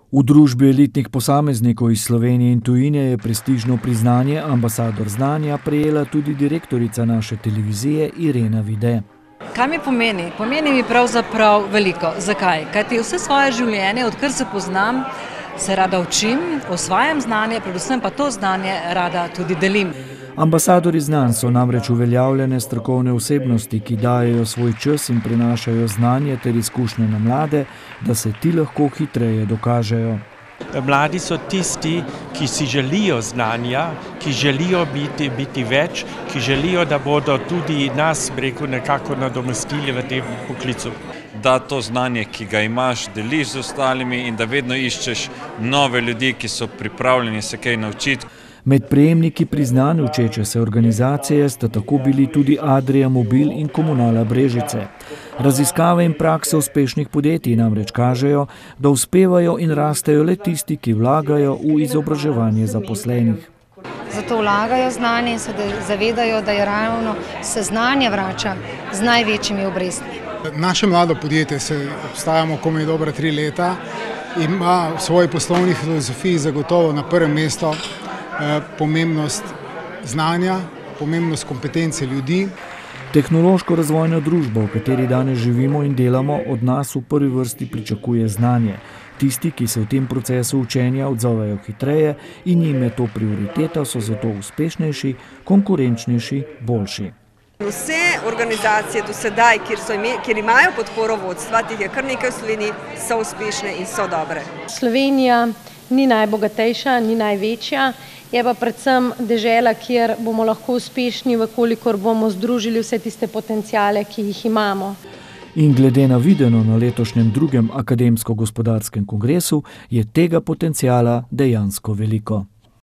V družbi elitnih posameznikov iz Slovenije in tujine je prestižno priznanje ambasador znanja prejela tudi direktorica naše televizije Irena Vide. Kaj mi pomeni? Pomeni mi pravzaprav veliko. Zakaj? Kajti vse svoje življenje, odkar se poznam, se rada učim, osvajam znanje, predvsem pa to znanje rada tudi delim. Ambasadori znanj so namreč uveljavljene strokovne osebnosti, ki dajejo svoj čas in prinašajo znanje ter izkušnje na mlade, da se ti lahko hitreje dokažejo. Mladi so tisti, ki si želijo znanja, ki želijo biti več, ki želijo, da bodo tudi nas, nekako nadomestili v tem poklicu. Da to znanje, ki ga imaš, deliš z ostalimi in da vedno iščeš nove ljudi, ki so pripravljeni se kaj naučiti. Med prejemniki priznanj učeče se organizacije sta tako bili tudi Adria Mobil in Komunala Brežice. Raziskave in prakse uspešnih podjetij namreč kažejo, da uspevajo in rastejo le tisti, ki vlagajo v izobraževanje zaposlenih. Zato vlagajo znanje in se zavedajo, da je ravno se znanje vrača z največjimi obrestmi. Naše mlado podjetje, obstajamo komaj dobra 3 leta, ima v svoji poslovni filozofiji zagotovo na prvem mestu pomembnost znanja, pomembnost kompetence ljudi. Tehnološko razvojna družba, v kateri danes živimo in delamo, od nas v prvi vrsti pričakuje znanje. Tisti, ki se v tem procesu učenja odzovejo hitreje in jim je to prioriteta, so zato uspešnejši, konkurenčnejši, boljši. Vse organizacije do sedaj, kjer imajo podporo vodstva, teh je kar nekaj v Sloveniji, so uspešne in so dobre. Slovenija ni najbogatejša, ni največja, je pa predvsem dežela, kjer bomo lahko uspešni, vkolikor bomo združili vse tiste potenciale, ki jih imamo. In glede na videno na letošnjem 2. akademsko-gospodarskem kongresu je tega potenciala dejansko veliko.